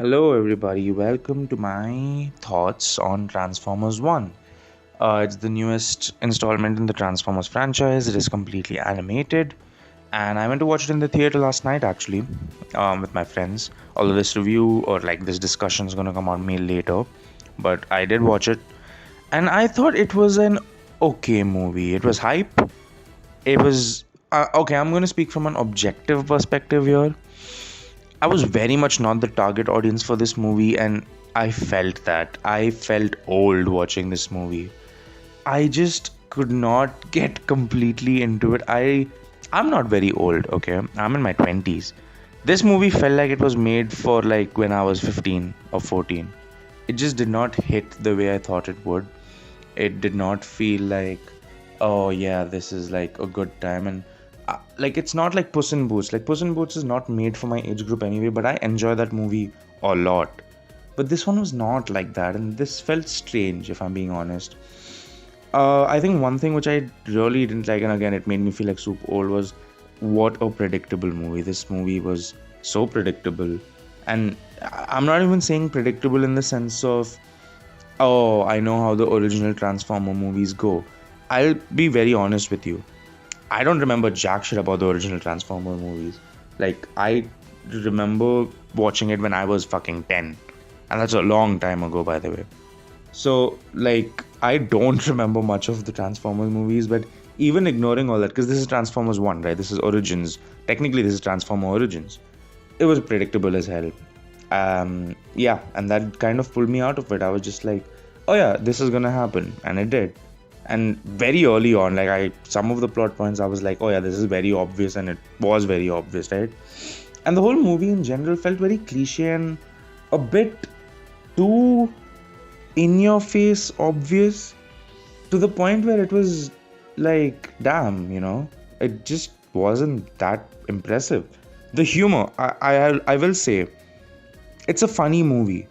Hello, everybody. Welcome to my thoughts on Transformers 1. It's the newest installment in the Transformers franchise. It is completely animated, and I went to watch it in the theater last night actually, with my friends. Although this review or like this discussion is gonna come on me later, but I did watch it, and I thought it was an okay movie. It was hype. It was okay. I'm gonna speak from an objective perspective here. I was very much not the target audience for this movie, and I felt that. I felt old watching this movie. I just could not get completely into it. I'm not very old, okay? I'm in my 20s. This movie felt like it was made for like when I was 15 or 14. It just did not hit the way I thought it would. It did not feel like, oh yeah, this is like a good time. And like, it's not like Puss in Boots. Like, Puss in Boots is not made for my age group anyway, but I enjoy that movie a lot. But this one was not like that, and this felt strange, if I'm being honest. I think one thing which I really didn't like, and again, it made me feel like super old, was what a predictable movie. This movie was so predictable. And I'm not even saying predictable in the sense of, oh, I know how the original Transformer movies go. I'll be very honest with you. I don't remember jack shit about the original Transformer movies. Like, I remember watching it when I was fucking 10. And that's a long time ago, by the way. So, like, I don't remember much of the Transformers movies, but even ignoring all that, because this is Transformers 1, right? This is Origins. Technically, this is Transformer Origins. It was predictable as hell. Yeah, and that kind of pulled me out of it. I was just like, oh yeah, this is gonna happen. And it did. And very early on, like, some of the plot points I was like, oh yeah, this is very obvious, and it was very obvious, right? And the whole movie in general felt very cliche and a bit too in your face obvious, to the point where it was like, damn, it just wasn't that impressive. The humor, I will say, it's a funny movie,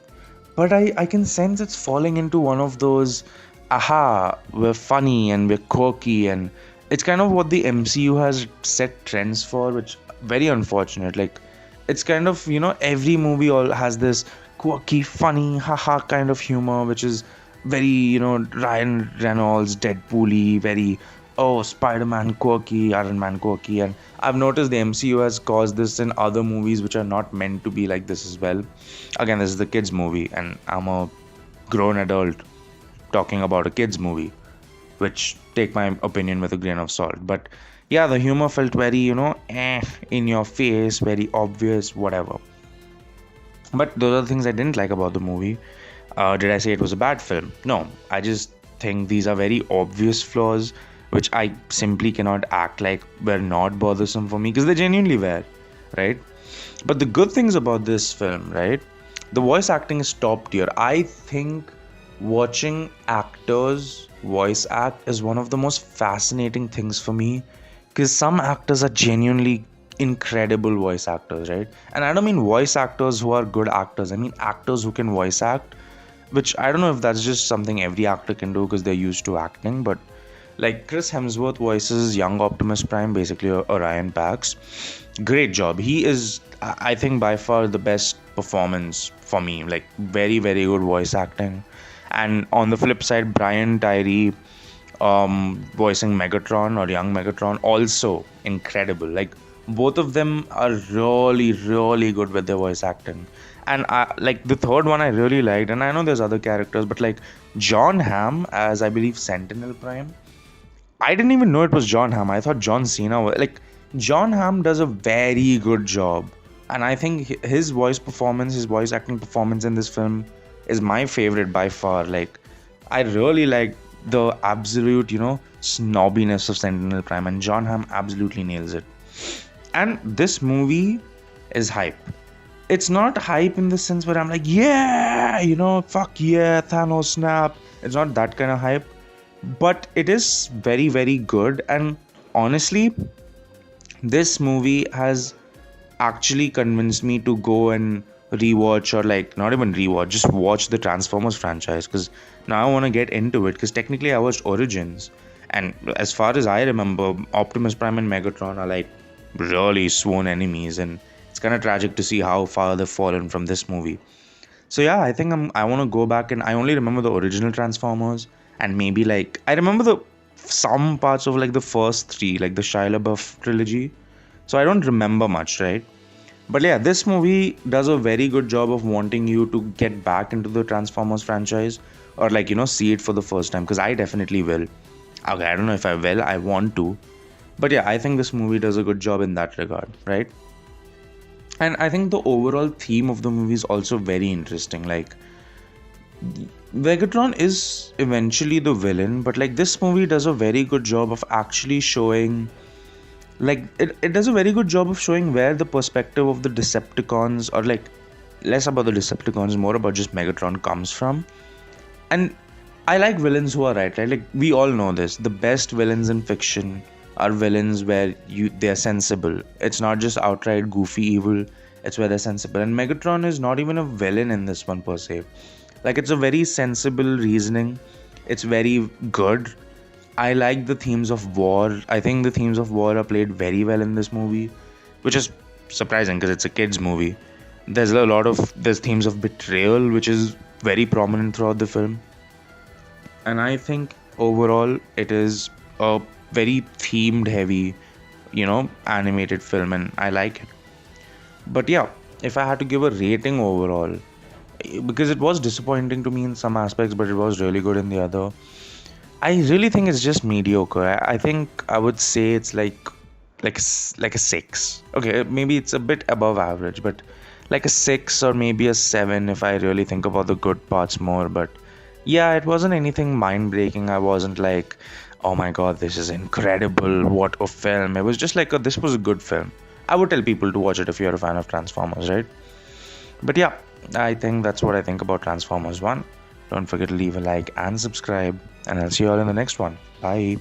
but I can sense it's falling into one of those, aha, we're funny and we're quirky, and it's kind of what the MCU has set trends for, which very unfortunate. Like, it's kind of, every movie all has this quirky, funny, haha kind of humor, which is very, Ryan Reynolds, Deadpool-y, very, oh, Spider-Man quirky, Iron Man quirky. And I've noticed the MCU has caused this in other movies which are not meant to be like this as well. Again, this is the kids movie, and I'm a grown adult talking about a kids movie, which take my opinion with a grain of salt. But yeah, the humor felt very, in your face, very obvious, whatever. But those are the things I didn't like about the movie. Did I say it was a bad film? No, I just think these are very obvious flaws, which I simply cannot act like were not bothersome for me, because they genuinely were, right? But the good things about this film, right? The voice acting is top tier. I think watching actors voice act is one of the most fascinating things for me, because some actors are genuinely incredible voice actors, right? And I don't mean voice actors who are good actors, I mean actors who can voice act, which I don't know if that's just something every actor can do because they're used to acting. But like, Chris Hemsworth voices young Optimus Prime, basically Orion Pax. Great job. He is, I think, by far the best performance for me. Like, very, very good voice acting. And on the flip side, Brian Tyree, voicing Megatron or young Megatron, also incredible. Like, both of them are really, really good with their voice acting. And like, the third one I really liked, and I know there's other characters, but like John Hamm as, I believe, Sentinel Prime. I didn't even know it was John Hamm. I thought John Cena was like, John Hamm does a very good job, and I think his voice performance, his voice acting performance in this film is my favorite by far. Like, I really like the absolute, snobbiness of Sentinel Prime, and John Hamm absolutely nails it. And this movie is hype. It's not hype in the sense where I'm like, yeah, fuck yeah, Thanos snap. It's not that kind of hype, but it is very, very good. And honestly, this movie has actually convinced me to go and rewatch, or like, not even rewatch, just watch the Transformers franchise, because now I want to get into it, because technically I watched Origins, and as far as I remember, Optimus Prime and Megatron are like really sworn enemies, and it's kind of tragic to see how far they've fallen from this movie. So yeah, I think I want to go back, and I only remember the original Transformers, and maybe like I remember the some parts of like the first three, like the Shia LaBeouf trilogy. So I don't remember much, right? But yeah, this movie does a very good job of wanting you to get back into the Transformers franchise, or like see it for the first time, because I definitely will. Okay, I don't know if I will, I want to. But yeah, I think this movie does a good job in that regard, right? And I think the overall theme of the movie is also very interesting. Like, Vegatron is eventually the villain, but like this movie does a very good job of actually showing, like it does a very good job of showing where the perspective of the Decepticons, or like less about the Decepticons, more about just Megatron, comes from. And I like villains who are right? Like we all know this. The best villains in fiction are villains where they're sensible. It's not just outright goofy evil. It's where they're sensible. And Megatron is not even a villain in this one per se. Like it's a very sensible reasoning. It's very good. I like the themes of war. I think the themes of war are played very well in this movie, which is surprising because it's a kids movie. There's themes of betrayal, which is very prominent throughout the film. And I think overall it is a very themed heavy, animated film, and I like it. But yeah, if I had to give a rating overall, because it was disappointing to me in some aspects, but it was really good in the other. I really think it's just mediocre. I think I would say it's like a six. Okay, maybe it's a bit above average, but like a six or maybe a seven if I really think about the good parts more. But yeah, it wasn't anything mind breaking. I wasn't like, oh my god, this is incredible. What a film. It was just like, this was a good film. I would tell people to watch it if you're a fan of Transformers, right? But yeah, I think that's what I think about Transformers 1. Don't forget to leave a like and subscribe, and I'll see you all in the next one. Bye.